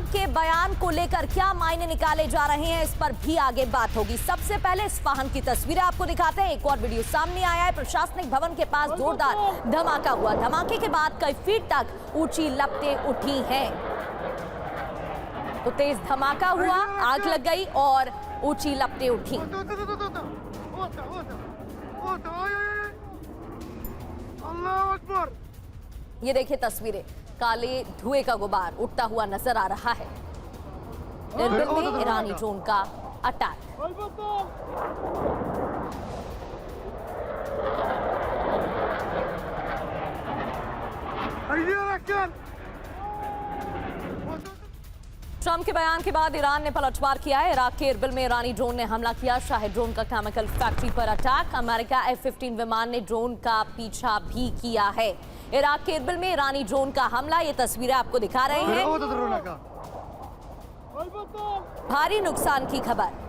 के बयान को लेकर क्या मायने निकाले जा रहे हैं, इस पर भी आगे बात होगी। सबसे पहले इस्फहान की तस्वीरें आपको दिखाते हैं। एक और वीडियो सामने आया है। प्रशासनिक भवन के पास जोरदार धमाका हुआ। धमाके के बाद कई फीट तक ऊंची लपटें उठी हैं। तो तेज धमाका हुआ, आग लग गई और ऊंची लपटें उठी। अल्लाह अकबर। ये देखिए तस्वीरें, काले धुएं का गुबार उठता हुआ नजर आ रहा है। इरबिल में ईरानी ड्रोन का अटैक। ट्रंप के बयान के बाद ईरान ने पलटवार किया है। इराक के इरबिल में ईरानी ड्रोन ने हमला किया। शाहिद ड्रोन का केमिकल फैक्ट्री पर अटैक। अमेरिका F-15 विमान ने ड्रोन का पीछा भी किया है। इराक के इरबिल में ईरानी ड्रोन का हमला, ये तस्वीरें आपको दिखा रहे हैं। भारी नुकसान की खबर।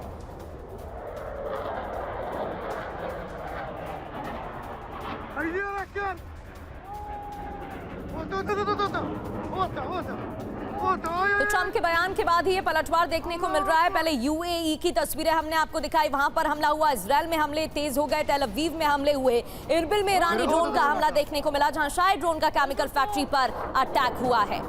तो ट्रंप के बयान के बाद ही ये पलटवार देखने को मिल रहा है। पहले UAE की तस्वीरें हमने आपको दिखाई, वहां पर हमला हुआ। इजराइल में हमले तेज हो गए, टेल अवीव में हमले हुए। इरबिल में ईरानी ड्रोन का हमला देखने को मिला, जहां शायद ड्रोन का केमिकल फैक्ट्री पर अटैक हुआ है।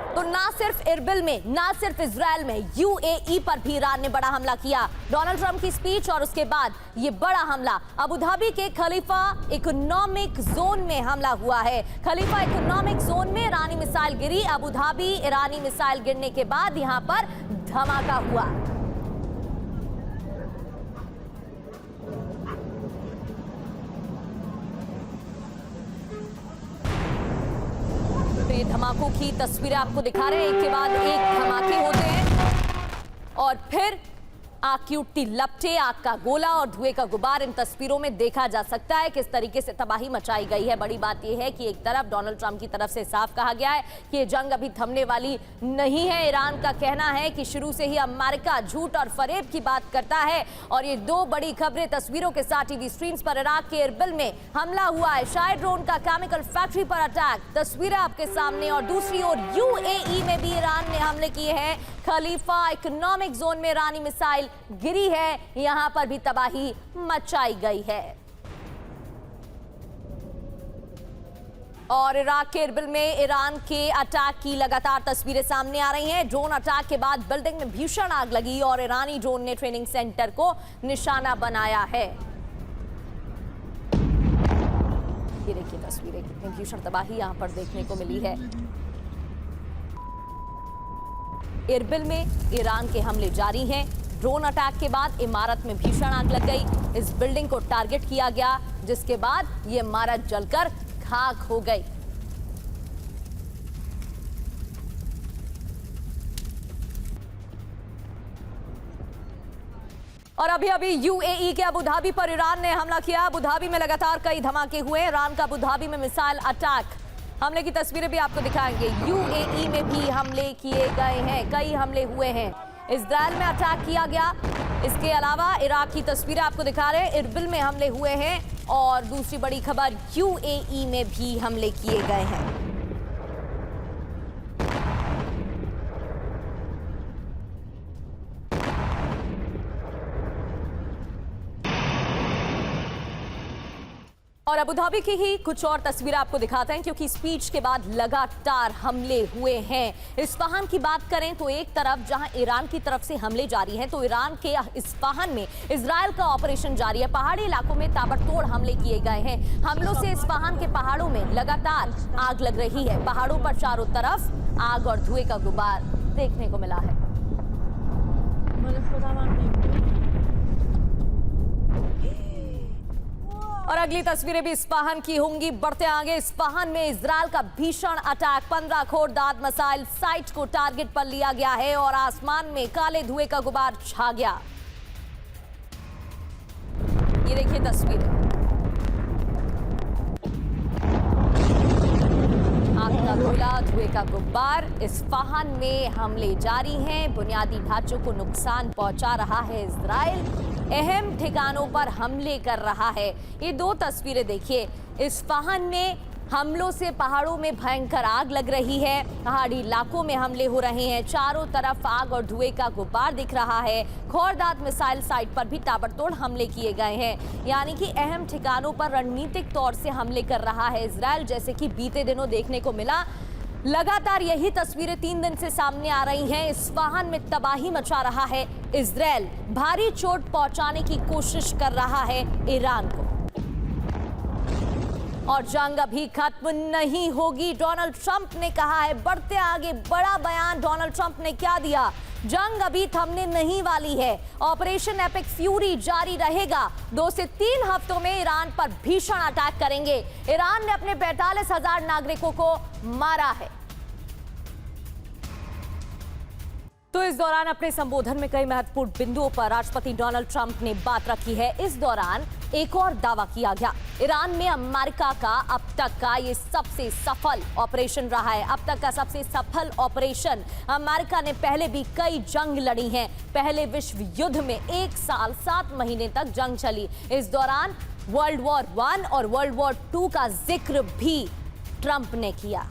तो ना सिर्फ इरबिल में, ना सिर्फ इजराइल में, UAE पर भी ईरान ने बड़ा हमला किया। डोनाल्ड ट्रंप की स्पीच और उसके बाद ये बड़ा हमला। अबू धाबी के खलीफा इकोनॉमिक जोन में हमला हुआ है। खलीफा इकोनॉमिक जोन में ईरानी मिसाइल गिरी। अबू धाबी ईरानी मिसाइल गिरने के बाद यहां पर धमाका हुआ। ये धमाकों की तस्वीरें आपको दिखा रहे हैं। एक के बाद एक धमाके होते हैं और फिर आग की उठती लपटें, आग का गोला और धुएं का गुबार इन तस्वीरों में देखा जा सकता है। किस तरीके से तबाही मचाई गई है। बड़ी बात यह है कि एक तरफ डोनाल्ड ट्रंप की तरफ से साफ कहा गया है कि ये जंग अभी थमने वाली नहीं है। ईरान का कहना है कि शुरू से ही अमेरिका झूठ और फरेब की बात करता है। और ये दो बड़ी खबरें तस्वीरों के साथ टीवी स्क्रीन पर। इराक के इरबिल में हमला हुआ है, शायद ड्रोन का केमिकल फैक्ट्री पर अटैक, तस्वीरें आपके सामने। और दूसरी ओर UAE में भी ईरान ने हमले किए हैं। खलीफा इकोनॉमिक जोन में ईरानी मिसाइल गिरी है, यहां पर भी तबाही मचाई गई है। और इराक के इरबिल में ईरान के अटैक की लगातार तस्वीरें सामने आ रही हैं। ड्रोन अटैक के बाद बिल्डिंग में भीषण आग लगी और ईरानी ड्रोन ने ट्रेनिंग सेंटर को निशाना बनाया है। ये देखिए तस्वीरें, कितनी भीषण तबाही यहां पर देखने को मिली है। इरबिल में ईरान के हमले जारी हैं। ड्रोन अटैक के बाद इमारत में भीषण आग लग गई। इस बिल्डिंग को टारगेट किया गया, जिसके बाद ये इमारत जलकर खाक हो गई। और अभी अभी UAE के अबू धाबी पर ईरान ने हमला किया। अबू धाबी में लगातार कई धमाके हुए। ईरान का अबू धाबी में मिसाइल अटैक, हमले की तस्वीरें भी आपको दिखाएंगे। UAE में भी हमले किए गए हैं, कई हमले हुए हैं। इजराइल में अटैक किया गया। इसके अलावा इराक की तस्वीरें आपको दिखा रहे हैं। इरबिल में हमले हुए हैं और दूसरी बड़ी खबर UAE में भी हमले किए गए हैं। और अबू धाबी की ही कुछ और तस्वीरें आपको दिखाते हैं, क्योंकि स्पीच के बाद लगातार हमले हुए हैं। इस्फहान की बात करें तो एक तरफ जहां ईरान की तरफ से हमले जारी हैं, तो ईरान के इस्फहान में इजराइल का ऑपरेशन जारी है। पहाड़ी इलाकों में ताबड़तोड़ हमले किए गए हैं। हमलों से इस्फहान के पहाड़ों में लगातार आग लग रही है। पहाड़ों पर चारों तरफ आग और धुएं का गुबार देखने को मिला है। और अगली तस्वीरें भी इस्फहान की होंगी। बढ़ते आगे, इस्फहान में इजराइल का भीषण अटैक। 15 खोरदार मिसाइल साइट को टारगेट पर लिया गया है और आसमान में काले धुएं का गुबार छा गया। ये देखिए तस्वीरें, आग का गोला, धुएं का गुब्बार। इस्फहान में हमले जारी हैं। बुनियादी ढांचों को नुकसान पहुंचा रहा है इजराइल। अहम ठिकानों पर हमले कर रहा है। ये दो तस्वीरें देखिए। इस्फहान में हमलों से पहाड़ों में भयंकर आग लग रही है। पहाड़ी इलाकों में हमले हो रहे हैं। चारों तरफ आग और धुएं का गुब्बार दिख रहा है। खोरदाद मिसाइल साइट पर भी ताबड़तोड़ हमले किए गए हैं। यानी कि अहम ठिकानों पर रणनीतिक तौर से हमले कर रहा है इजरायल, जैसे कि बीते दिनों देखने को मिला। लगातार यही तस्वीरें 3 दिन से सामने आ रही हैं। इस्फहान में तबाही मचा रहा है इजरायल, भारी चोट पहुंचाने की कोशिश कर रहा है ईरान को। और जंग अभी खत्म नहीं होगी, डोनाल्ड ट्रंप ने कहा है। बढ़ते आगे, बड़ा बयान डोनाल्ड ट्रंप ने क्या दिया। जंग अभी थमने नहीं वाली है। ऑपरेशन एपिक फ्यूरी जारी रहेगा। 2 से 3 हफ्तों में ईरान पर भीषण अटैक करेंगे। ईरान ने अपने 45,000 नागरिकों को मारा है। तो इस दौरान अपने संबोधन में कई महत्वपूर्ण बिंदुओं पर राष्ट्रपति डोनाल्ड ट्रंप ने बात रखी है। इस दौरान एक और दावा किया गया। ईरान में अमेरिका का अब तक का ये सबसे सफल ऑपरेशन रहा है। अब तक का सबसे सफल ऑपरेशन। अमेरिका ने पहले भी कई जंग लड़ी हैं। पहले विश्व युद्ध में 1 साल 7 महीने तक जंग चली। इस दौरान वर्ल्ड वॉर 1 और वर्ल्ड वॉर 2 का जिक्र भी ट्रंप ने किया।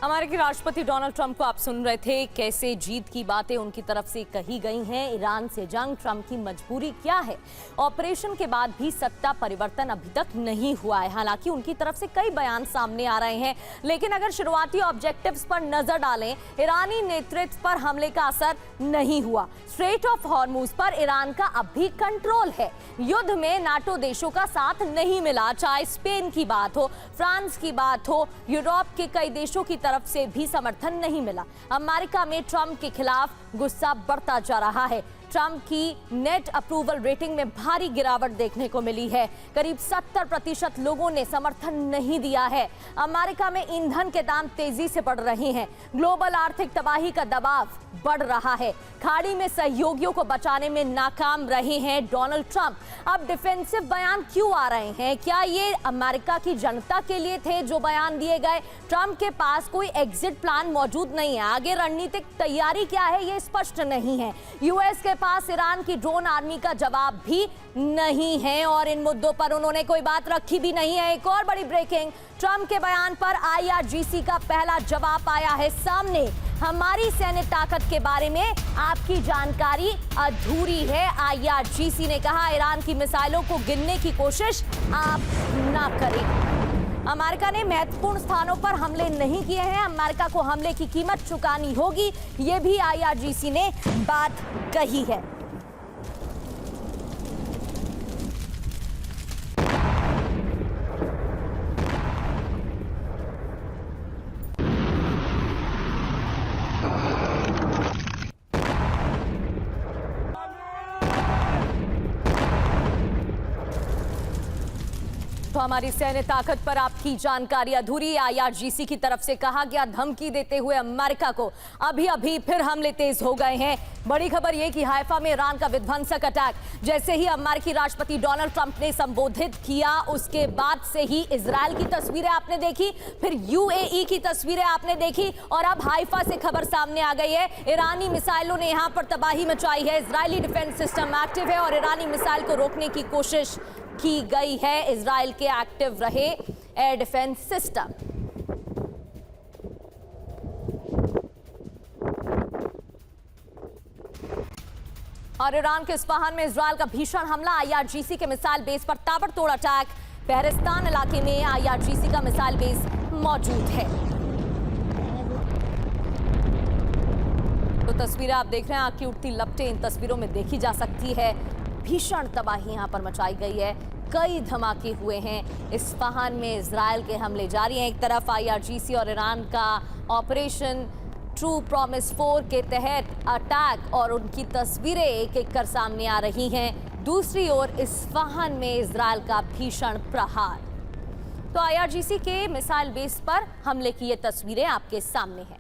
अमेरिकी राष्ट्रपति डोनाल्ड ट्रंप को आप सुन रहे थे, कैसे जीत की बातें उनकी तरफ से कही गई हैं। ईरान से जंग, ट्रंप की मजबूरी क्या है। ऑपरेशन के बाद भी सत्ता परिवर्तन अभी तक नहीं हुआ है। हालांकि उनकी तरफ से कई बयान सामने आ रहे हैं, लेकिन अगर शुरुआती ऑब्जेक्टिव्स पर नजर डालें, ईरानी नेतृत्व पर हमले का असर नहीं हुआ। स्ट्रेट ऑफ हॉर्मुज पर ईरान का अब भी कंट्रोल है। युद्ध में नाटो देशों का साथ नहीं मिला, चाहे स्पेन की बात हो, फ्रांस की बात हो, यूरोप के कई देशों की तरफ से भी समर्थन नहीं मिला। अमेरिका में ट्रंप के खिलाफ गुस्सा बढ़ता जा रहा है। ट्रंप की नेट अप्रूवल रेटिंग में भारी गिरावट देखने को मिली है। करीब 70% लोगों ने समर्थन नहीं दिया है। अमेरिका में ईंधन के दाम तेजी से बढ़ रहे हैं। ग्लोबल आर्थिक तबाही का दबाव बढ़ रहा है। खाड़ी में सहयोगियों को बचाने में नाकाम रहे हैं डोनाल्ड ट्रंप। अब डिफेंसिव बयान क्यों आ रहे हैं? क्या ये अमेरिका की जनता के लिए थे जो बयान दिए गए? ट्रंप के पास कोई एग्जिट प्लान मौजूद नहीं है। आगे रणनीतिक तैयारी क्या है, ये स्पष्ट नहीं है। यूएस के पास ईरान की ड्रोन आर्मी का जवाब भी नहीं है और इन मुद्दों पर उन्होंने कोई बात रखी भी नहीं है। एक और बड़ी ब्रेकिंग, ट्रंप के बयान पर IRGC का पहला जवाब आया है सामने। हमारी सैन्य ताकत के बारे में आपकी जानकारी अधूरी है। IRGC ने कहा, ईरान की मिसाइलों को गिनने की कोशिश आप ना करें। अमेरिका ने महत्वपूर्ण स्थानों पर हमले नहीं किए हैं। अमेरिका को हमले की कीमत चुकानी होगी, ये भी IRGC ने बात कही है। तो हमारी सैन्य ताकत पर आपकी जानकारी अधूरी। IRGC की तरफ से कहा गया, धमकी देते हुए अमेरिका को अभी फिर हमले तेज हो गए हैं। बड़ी खबर यह कि हाइफा में ईरान का विध्वंसक अटैक, जैसे ही अमेरिकी राष्ट्रपति डोनाल्ड ट्रंप ने संबोधित किया, उसके बाद से ही इजरायल की तस्वीरें आपने देखी, फिर UAE की तस्वीरें आपने देखी और अब हाइफा से खबर सामने आ गई है। ईरानी मिसाइलों ने यहां पर तबाही मचाई है। इजरायली डिफेंस सिस्टम एक्टिव है और ईरानी मिसाइल को रोकने की कोशिश की गई है। इजराइल के एक्टिव रहे एयर डिफेंस सिस्टम। और ईरान के इस्फहान में इजराइल का भीषण हमला, IRGC के मिसाइल बेस पर ताबड़तोड़ अटैक। पहरिस्तान इलाके में IRGC का मिसाइल बेस मौजूद है। तो तस्वीरें आप देख रहे हैं, आग की उठती लपटें इन तस्वीरों में देखी जा सकती है। भीषण तबाही यहां पर मचाई गई है। कई धमाके हुए हैं। इस्फहान में इजरायल के हमले जारी हैं। एक तरफ IRGC और ईरान का ऑपरेशन ट्रू प्रॉमिस 4 के तहत अटैक और उनकी तस्वीरें एक एक कर सामने आ रही हैं। दूसरी ओर इस्फहान में इजरायल का भीषण प्रहार। तो IRGC के मिसाइल बेस पर हमले की ये तस्वीरें आपके सामने हैं।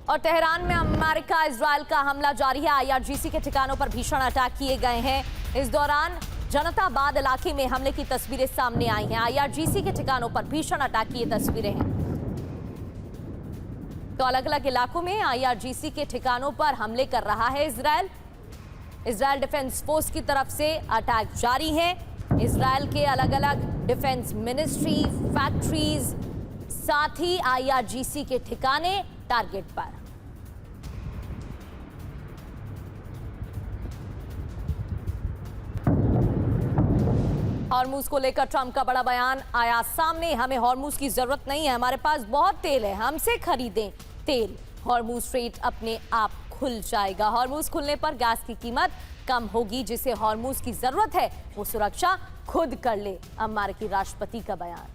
और तेहरान में अमेरिका इजरायल का हमला जारी है। IRGC के ठिकानों पर भीषण अटैक किए गए हैं। इस दौरान जनताबाद इलाके में हमले की तस्वीरें सामने आई हैं। IRGC के ठिकानों पर भीषण अटैक की ये तस्वीरें हैं। तो अलग अलग इलाकों में IRGC के ठिकानों पर हमले कर रहा है इजरायल। इजरायल डिफेंस फोर्स की तरफ से अटैक जारी है। इजरायल के अलग अलग डिफेंस मिनिस्ट्री, फैक्ट्रीज, साथ ही IRGC के ठिकाने टारगेट पर। हॉर्मूज को लेकर ट्रंप का बड़ा बयान आया सामने। हमें हॉर्मूज की जरूरत नहीं है, हमारे पास बहुत तेल है, हमसे खरीदें तेल। हॉर्मूज स्ट्रेट अपने आप खुल जाएगा। हॉर्मूज खुलने पर गैस की कीमत कम होगी। जिसे हॉर्मूज की जरूरत है वो सुरक्षा खुद कर ले, अमेरिकी राष्ट्रपति का बयान।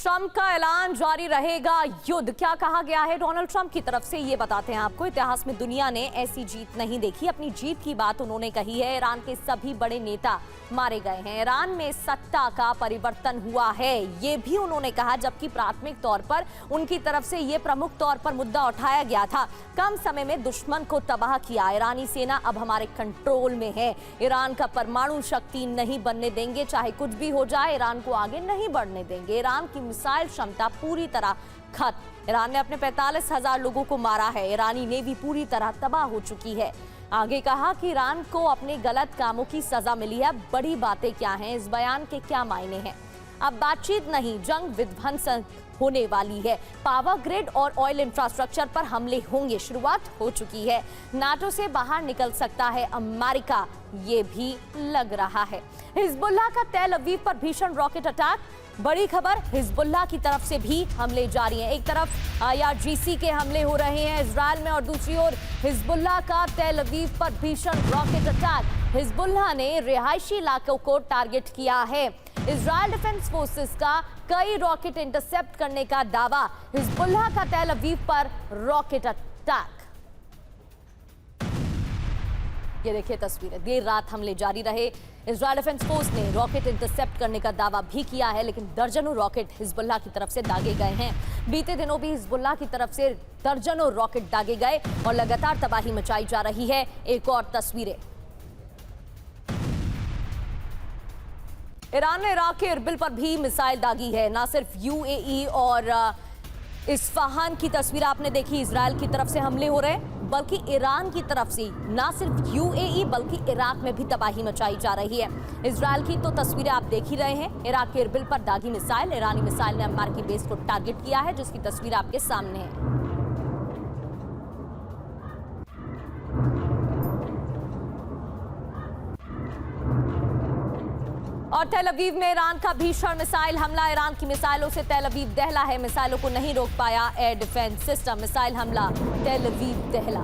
ट्रंप का ऐलान जारी रहेगा युद्ध। क्या कहा गया है डोनाल्ड ट्रंप की तरफ से, ये बताते हैं आपको। इतिहास में दुनिया ने ऐसी जीत नहीं देखी। अपनी जीत की बात उन्होंने कही है। ईरान के सभी बड़े नेता मारे गए हैं। ईरान में सत्ता का परिवर्तन हुआ है, ये भी उन्होंने कहा। जबकि प्राथमिक तौर पर उनकी तरफ से ये प्रमुख तौर पर मुद्दा उठाया गया था। कम समय में दुश्मन को तबाह किया। ईरानी सेना अब हमारे कंट्रोल में है। ईरान का परमाणु शक्ति नहीं बनने देंगे, चाहे कुछ भी हो जाए। ईरान को आगे नहीं बढ़ने देंगे। ईरान की मिसाइल क्षमता पूरी तरह खत्म। ईरान ने अपने 45,000 लोगों को मारा है। ईरानी नेवी पूरी तरह तबाह हो चुकी है। आगे कहा कि ईरान को अपने गलत कामों की सजा मिली है। बड़ी बातें क्या हैं, इस बयान के क्या मायने हैं? अब बातचीत नहीं, जंग विध्वंस होने वाली है। पावर ग्रिड और ऑयल इंफ्रास्ट्रक्चर पर हमले होंगे, शुरुआत हो चुकी है। नाटो से बाहर निकल सकता है अमेरिका, ये भी लग रहा है। हिजबुल्लाह का तेल अवीव पर भीषण रॉकेट अटैक। बड़ी खबर, हिजबुल्लाह की तरफ से भी हमले जारी हैं। एक तरफ IRGC के हमले हो रहे हैं इजरायल में, और दूसरी ओर हिजबुल्लाह का तेल अवीव पर भीषण रॉकेट अटैक। हिजबुल्लाह ने रिहायशी इलाकों को टारगेट किया है। इजरायल डिफेंस फोर्सेस का कई रॉकेट इंटरसेप्ट करने का दावा। हिजबुल्लाह का तेल अवीव पर रॉकेट अटैक। ये देखिए तस्वीरें, देर रात हमले जारी रहे। इजरायल डिफेंस फोर्स ने रॉकेट इंटरसेप्ट करने का दावा भी किया है, लेकिन दर्जनों रॉकेट हिजबुल्लाह की तरफ से दागे गए हैं। बीते दिनों भी हिजबुल्लाह की तरफ से दर्जनों रॉकेट दागे गए और लगातार तबाही मचाई जा रही है। एक और तस्वीरें, ईरान ने इराक के इरबिल पर भी मिसाइल दागी है। ना सिर्फ UAE और इस्फहान की तस्वीर आपने देखी, इजरायल की तरफ से हमले हो रहे हैं, बल्कि ईरान की तरफ से ना सिर्फ UAE बल्कि इराक में भी तबाही मचाई जा रही है। इजरायल की तो तस्वीरें आप देख ही रहे हैं। इराक के इरबिल पर दागी मिसाइल। ईरानी मिसाइल ने अमेरिकी बेस को टारगेट किया है, जिसकी तस्वीर आपके सामने है। और तेल अवीव में ईरान का भीषण मिसाइल हमला। ईरान की मिसाइलों से तेल अवीव दहला है। मिसाइलों को नहीं रोक पाया एयर डिफेंस सिस्टम। मिसाइल हमला, तेल अवीव दहला।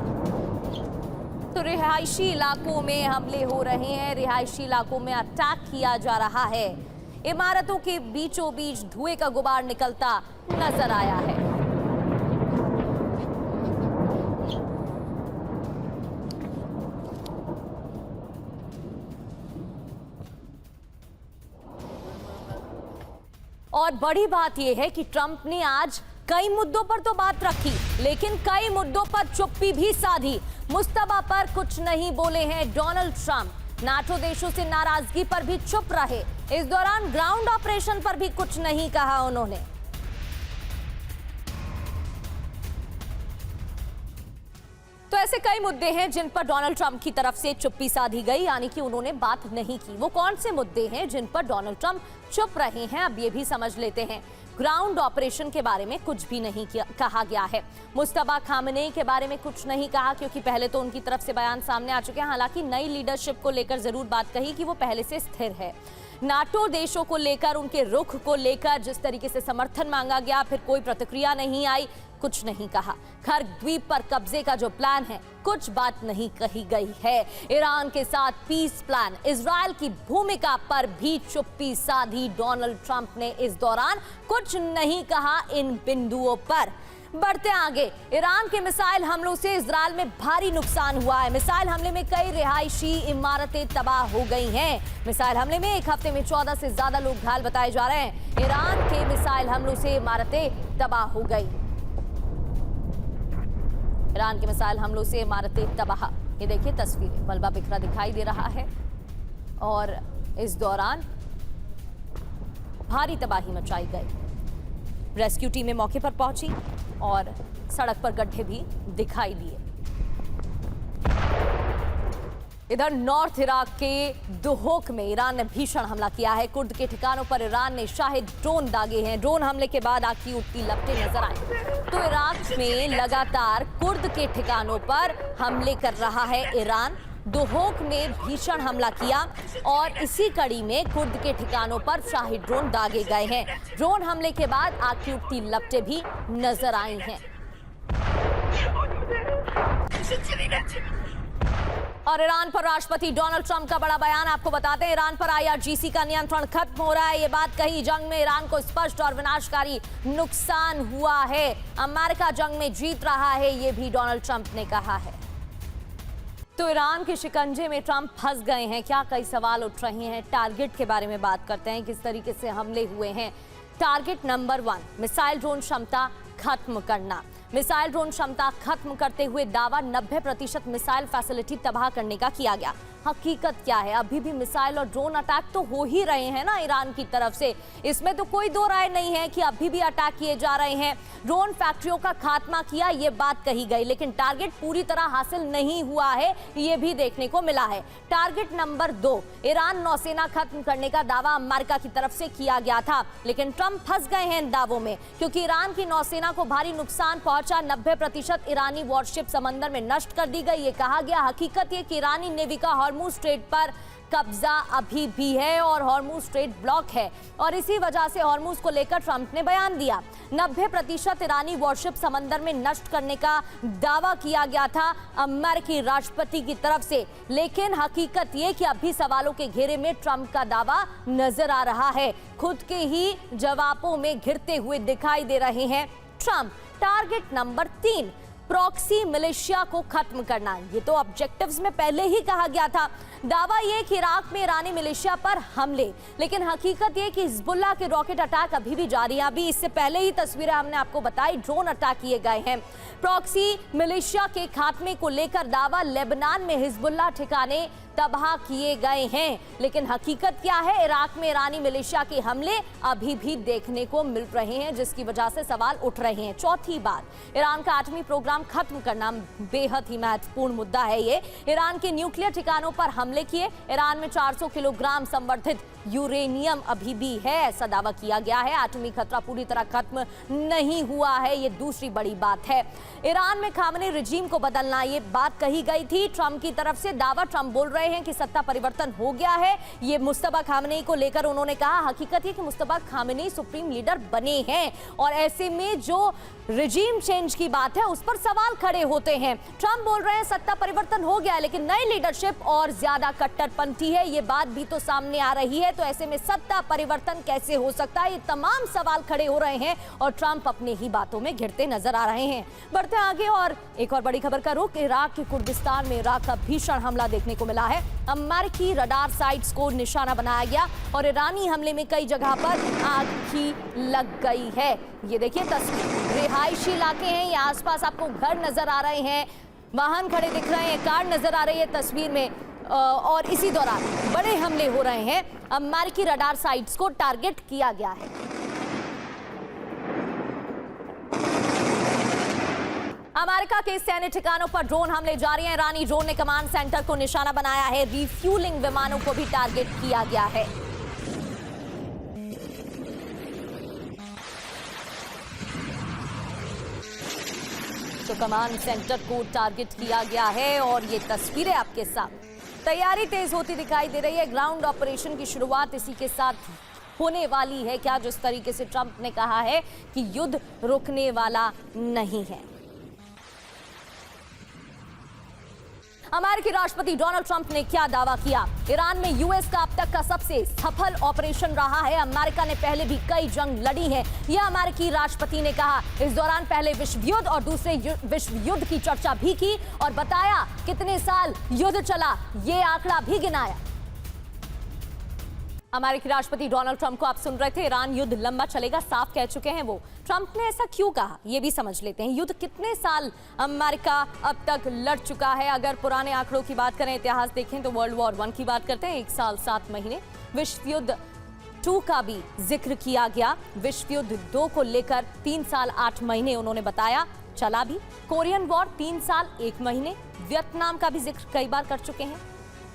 तो रिहायशी इलाकों में हमले हो रहे हैं, रिहायशी इलाकों में अटैक किया जा रहा है। इमारतों के बीचों बीच धुएं का गुबार निकलता नजर आया है। और बड़ी बात यह है कि ट्रंप ने आज कई मुद्दों पर तो बात रखी, लेकिन कई मुद्दों पर चुप्पी भी साधी। मुस्तफा पर कुछ नहीं बोले हैं डोनाल्ड ट्रंप। नाटो देशों से नाराजगी पर भी चुप रहे। इस दौरान ग्राउंड ऑपरेशन पर भी कुछ नहीं कहा उन्होंने। तो ऐसे कई मुद्दे हैं जिन पर डोनाल्ड ट्रंप की तरफ से चुप्पी साधी गई, यानी कि उन्होंने बात नहीं की। वो कौन से मुद्दे हैं जिन पर डोनाल्ड ट्रंप चुप रहे हैं, अब ये भी समझ लेते हैं। ग्राउंड ऑपरेशन के बारे में कुछ भी नहीं कहा गया है। मुस्तफा खामनेई के बारे में कुछ नहीं कहा, क्योंकि पहले तो उनकी तरफ से बयान सामने आ चुके हैं। हालांकि नई लीडरशिप को लेकर जरूर बात कही कि वो पहले से स्थिर है। नाटो देशों को लेकर, उनके रुख को लेकर जिस तरीके से समर्थन मांगा गया, फिर कोई प्रतिक्रिया नहीं आई, कुछ नहीं कहा। खर्ग द्वीप पर कब्जे का जो प्लान है, कुछ बात नहीं कही गई है। ईरान के साथ पीस प्लान, इजरायल की भूमिका पर भी चुप्पी साधी डोनाल्ड ट्रंप ने। इस दौरान कुछ नहीं कहा इन बिंदुओं पर। बढ़ते आगे, ईरान के मिसाइल हमलों से इजरायल में भारी नुकसान हुआ है। मिसाइल हमले में कई रिहायशी इमारतें तबाह हो गई हैं। मिसाइल हमले में एक हफ्ते में 14 से ज्यादा लोग घायल बताए जा रहे हैं। ईरान के मिसाइल हमलों से इमारतें तबाह हो गई। ईरान के मिसाइल हमलों से इमारतें तबाह। ये देखिए तस्वीरें, मलबा बिखरा दिखाई दे रहा है और इस दौरान भारी तबाही मचाई गई। रेस्क्यू टीमें मौके पर पहुंची और सड़क पर गड्ढे भी दिखाई दिए। इधर नॉर्थ इराक के दुहोक में ईरान ने भीषण हमला किया है। कुर्द के ठिकानों पर ईरान ने शाही ड्रोन दागे हैं। ड्रोन हमले के बाद आग की उठती लपटें नजर आई। तो इराक में लगातार कुर्द के ठिकानों पर हमले कर रहा है ईरान। दुहोक में भीषण हमला किया और इसी कड़ी में कुर्द के ठिकानों पर शाही ड्रोन दागे गए हैं। ड्रोन हमले के बाद आग की उठती लपटें भी नजर आई हैं। और ईरान पर राष्ट्रपति डोनाल्ड ट्रंप का बड़ा बयान, आपको बताते हैं ईरान पर आईआरजीसी का नियंत्रण खत्म हो रहा है। ये बात कही, जंग में ईरान को स्पष्ट और विनाशकारी नुकसान हुआ है। अमेरिका जंग में जीत रहा है, ये भी डोनाल्ड ट्रंप ने कहा है। तो ईरान के शिकंजे में ट्रंप फंस गए हैं क्या, कई सवाल उठ रहे हैं। टारगेट के बारे में बात करते हैं, किस तरीके से हमले हुए हैं। टारगेट नंबर 1, मिसाइल ड्रोन क्षमता खत्म करना। मिसाइल ड्रोन क्षमता खत्म करते हुए दावा 90% मिसाइल फैसिलिटी तबाह करने का किया गया। हकीकत क्या है, अभी भी मिसाइल और ड्रोन अटैक तो हो ही रहे हैं ना ईरान की तरफ से, इसमें तो कोई दो राय नहीं है कि अभी भी अटैक किए जा रहे हैं। ड्रोन फैक्ट्रियों का खात्मा किया, ये बात कही गई, लेकिन टारगेट पूरी तरह हासिल नहीं हुआ है, ये भी देखने को मिला है। टारगेट नंबर 2, ईरान नौसेना खत्म करने का दावा अमेरिका की तरफ से किया गया था, लेकिन ट्रंप फंस गए हैं इन दावों में, क्योंकि ईरान की नौसेना को भारी नुकसान पहुंचा। 90% ईरानी वॉरशिप समंदर में नष्ट कर दी गई, ये कहा गया। हकीकत ये कि ईरानी नेवी का हॉर्मुज स्ट्रेट पर कब्जा अभी भी है और हॉर्मुज स्ट्रेट ब्लॉक है, और इसी वजह से हॉर्मुज को लेकर ट्रंप ने बयान दिया। 90% ईरानी वॉरशिप समंदर में नष्ट करने का दावा किया गया था अमेरिकी राष्ट्रपति की तरफ से, लेकिन हकीकत ये कि अभी सवालों के घेरे में ट्रंप का दावा नजर आ रहा है। खुद के ही जवाबों में घिरते हुए दिखाई दे रहे हैं Trump. Target number 3, proxy militia को खत्म करना। ये तो ऑब्जेक्टिव्स में पहले ही कहा गया था। दावा ये कि इराक में ईरानी मिलिशिया पर हमले, लेकिन हकीकत ये कि हिजबुल्लाह के रॉकेट अटैक अभी भी जारी है। अभी इससे पहले ही तस्वीरें हमने आपको बताई, ड्रोन अटैक किए गए हैं। प्रॉक्सी मिलिशिया के खात्मे को लेकर दावा, लेबनान में हिजबुल्लाह ठिकाने तबाह किए गए हैं, लेकिन हकीकत क्या है, इराक में ईरानी मिलिशिया के हमले अभी भी देखने को मिल रहे हैं, जिसकी वजह से सवाल उठ रहे हैं। चौथी बात, ईरान का एटमी प्रोग्राम खत्म करना बेहद ही महत्वपूर्ण मुद्दा है। ये ईरान के न्यूक्लियर ठिकानों पर हमले किए। ईरान में 400 किलोग्राम संवर्धित यूरेनियम अभी भी है, ऐसा दावा किया गया है। एटमी खतरा पूरी तरह खत्म नहीं हुआ है, ये दूसरी बड़ी बात है। ईरान में खामनेई रिजीम को बदलना, ये बात कही गई थी ट्रंप की तरफ से। दावा, ट्रंप बोल रहे हैं कि सत्ता परिवर्तन हो गया है, ये मुस्तफा खामनेई को लेकर उन्होंने कहा। हकीकत है कि मुस्तफा खामनेई सुप्रीम लीडर बने हैं, और ऐसे में जो रिजीम चेंज की बात है उस पर सवाल खड़े होते हैं। ट्रंप बोल रहे हैं सत्ता परिवर्तन हो गया है, लेकिन नई लीडरशिप और ज्यादा कट्टरपंथी है, ये बात भी तो सामने आ रही है। तो ऐसे में सत्ता परिवर्तन कैसे हो सकता है, ये तमाम सवाल खड़े हो रहे हैं, और ट्रंप अपने ही बातों में घिरते नजर आ रहे हैं। बढ़ते आगे और एक और बड़ी खबर का रुख, इराक के कुर्दिस्तान में इराक का भीषण हमला देखने को मिला है। अमेरिकी रडार साइट्स को निशाना बनाया गया और ईरानी हमले में कई जगह पर आग भी लग गई है। ये देखिए तस्वीर, रिहायशी इलाके हैं, ये आसपास आपको घर नजर आ रहे हैं, वाहन खड़े दिख रहे हैं, कार नजर आ रही है तस्वीर में, और इसी दौरान बड़े हमले हो रहे हैं। अमेरिकी रडार साइट्स को टारगेट किया गया है। अमेरिका के सैन्य ठिकानों पर ड्रोन हमले जारी हैं। ईरानी ड्रोन ने कमांड सेंटर को निशाना बनाया है। रिफ्यूलिंग विमानों को भी टारगेट किया गया है। तो कमांड सेंटर को टारगेट किया गया है, और ये तस्वीरें आपके सामने, तैयारी तेज होती दिखाई दे रही है। ग्राउंड ऑपरेशन की शुरुआत इसी के साथ होने वाली है क्या, जिस तरीके से ट्रंप ने कहा है कि युद्ध रुकने वाला नहीं है। अमेरिकी राष्ट्रपति डोनाल्ड ट्रंप ने क्या दावा किया? ईरान में यूएस का अब तक का सबसे सफल ऑपरेशन रहा है। अमेरिका ने पहले भी कई जंग लड़ी हैं, यह अमेरिकी राष्ट्रपति ने कहा। इस दौरान पहले विश्व युद्ध और दूसरे विश्व युद्ध की चर्चा भी की और बताया कितने साल युद्ध चला, ये आंकड़ा भी गिनाया। अमेरिकी राष्ट्रपति डोनाल्ड ट्रंप को आप सुन रहे थे। ईरान युद्ध लंबा चलेगा साफ कह चुके हैं वो। ट्रंप ने ऐसा क्यों कहा, ये भी समझ लेते हैं। युद्ध कितने साल अमेरिका अब तक लड़ चुका है? अगर पुराने आंकड़ों की बात करें, इतिहास देखें तो वर्ल्ड वॉर 1 की बात करते हैं, 1 साल 7 महीने। विश्व युद्ध 2 का भी जिक्र किया गया। विश्व युद्ध 2 को लेकर 3 साल 8 महीने उन्होंने बताया, चला भी। कोरियन वॉर 3 साल 1 महीने। वियतनाम का भी जिक्र कई बार कर चुके हैं।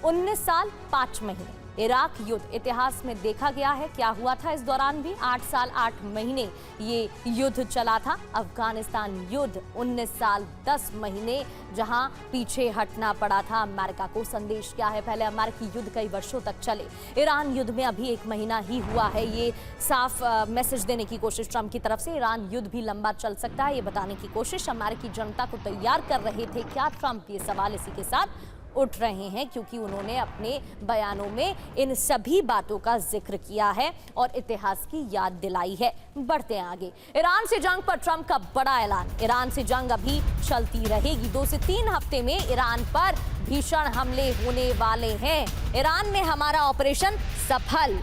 19 साल 5 महीने इराक युद्ध इतिहास में देखा गया है। क्या हुआ था इस दौरान भी? 8 साल 8 महीने ये युद्ध चला था। अफगानिस्तान युद्ध 19 साल 10 महीने जहां पीछे हटना पड़ा था अमेरिका को। संदेश क्या है? पहले अमेरिकी युद्ध कई वर्षों तक चले, ईरान युद्ध में अभी 1 महीना ही हुआ है। ये साफ मैसेज देने की कोशिश ट्रंप की तरफ से, ईरान युद्ध भी लंबा चल सकता है, ये बताने की कोशिश अमेरिकी जनता को तैयार कर रहे थे। क्या ट्रंप? ये सवाल इसी के साथ उठ रहे हैं क्योंकि उन्होंने अपने बयानों में इन सभी बातों का जिक्र किया है और इतिहास की याद दिलाई है। बढ़ते हैं आगे। ईरान से जंग पर ट्रंप का बड़ा ऐलान। ईरान से जंग अभी चलती रहेगी। 2 से 3 हफ्ते में ईरान पर भीषण हमले होने वाले हैं। ईरान में हमारा ऑपरेशन सफल।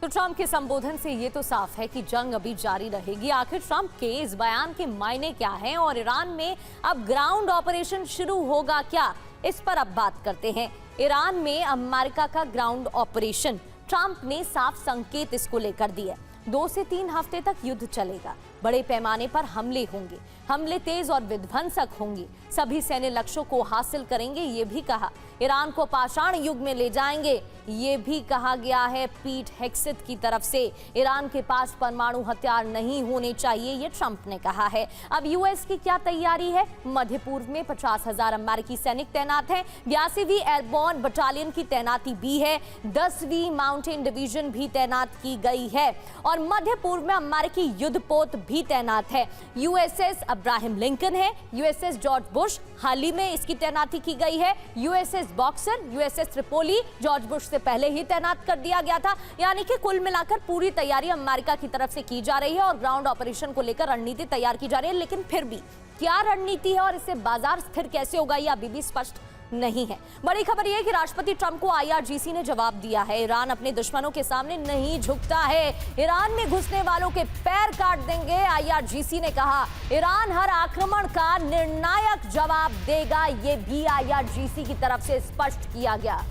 तो ट्रंप के संबोधन से ये तो साफ है कि जंग अभी जारी रहेगी। आखिर ट्रंप के इस बयान के मायने क्या हैं और ईरान में अब ग्राउंड ऑपरेशन शुरू होगा क्या? इस पर अब बात करते हैं। ईरान में अमेरिका का ग्राउंड ऑपरेशन, ट्रंप ने साफ संकेत इसको लेकर दिए। 2 से 3 हफ्ते तक युद्ध चलेगा। बड़े पैमाने पर हमले होंगे, हमले तेज और विध्वंसक होंगे, सभी सैन्य लक्ष्यों को हासिल करेंगे, ये भी कहा। ईरान को पाषाण युग में ले जाएंगे, ये भी कहा गया है पीट हेग्सेथ की तरफ से। ईरान के पास परमाणु हथियार नहीं होने चाहिए, ये ट्रंप ने कहा है। अब यूएस की क्या तैयारी है? मध्य पूर्व में 50,000 अमेरिकी सैनिक तैनात हैं। 82वीं एयरबोर्न बटालियन की तैनाती भी है। 10वीं माउंटेन डिवीजन भी तैनात की गई है और मध्य पूर्व में अमेरिकी युद्धपोत भी तैनात है। यूएसएस अब्राहम लिंकन है, यूएसएस जॉर्ज बुश, हाल ही में इसकी तैनाती की गई है। USS boxer, USS Tripoli George Bush से पहले ही तैनात कर दिया गया था। यानी कि कुल मिलाकर पूरी तैयारी अमेरिका की तरफ से की जा रही है और ग्राउंड ऑपरेशन को लेकर रणनीति तैयार की जा रही है। लेकिन फिर भी क्या रणनीति है और इससे बाजार स्थिर कैसे होगा, यह अभी भी स्पष्ट नहीं है। बड़ी खबर यह है कि राष्ट्रपति ट्रंप को आईआरजीसी ने जवाब दिया है। ईरान अपने दुश्मनों के सामने नहीं झुकता है, ईरान में घुसने वालों के पैर काट देंगे। आईआरजीसी ने कहा ईरान हर आक्रमण का निर्णायक जवाब देगा, ये भी आईआरजीसी की तरफ से स्पष्ट किया गया।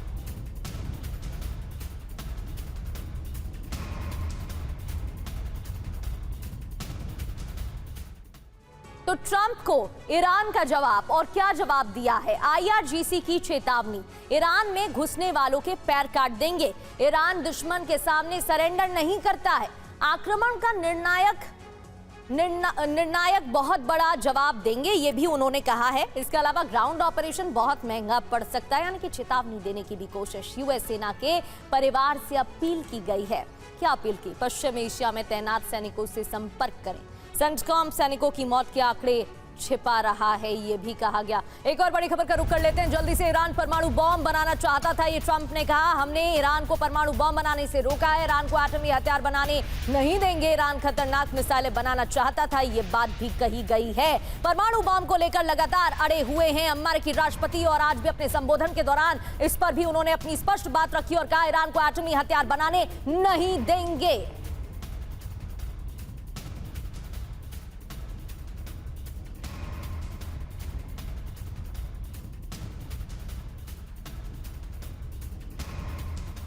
तो ट्रंप को ईरान का जवाब, और क्या जवाब दिया है? आईआरजीसी की चेतावनी, ईरान में घुसने वालों के पैर काट देंगे। ईरान दुश्मन के सामने सरेंडर नहीं करता है, आक्रमण का निर्णायक बहुत बड़ा जवाब देंगे, ये भी उन्होंने कहा है। इसके अलावा ग्राउंड ऑपरेशन बहुत महंगा पड़ सकता है, यानी कि चेतावनी देने की भी कोशिश यूएस सेना के परिवार से अपील की गई है। क्या अपील की? पश्चिम एशिया में तैनात सैनिकों से संपर्क करें। सेंटकॉम सैनिकों की मौत के आंकड़े छिपा रहा है, ये भी कहा गया। एक और बड़ी खबर का रुख कर लेते हैं जल्दी से। ईरान परमाणु बॉम्ब बनाना चाहता था, ये ट्रंप ने कहा। हमने ईरान को परमाणु बॉम्ब बनाने से रोका है, ईरान को एटमी हथियार बनाने नहीं देंगे। ईरान खतरनाक मिसाइलें बनाना चाहता था, ये बात भी कही गई है। परमाणु बॉम्ब को लेकर लगातार अड़े हुए हैं अमेरिकी राष्ट्रपति और आज भी अपने संबोधन के दौरान इस पर भी उन्होंने अपनी स्पष्ट बात रखी और कहा ईरान को एटमी हथियार बनाने नहीं देंगे।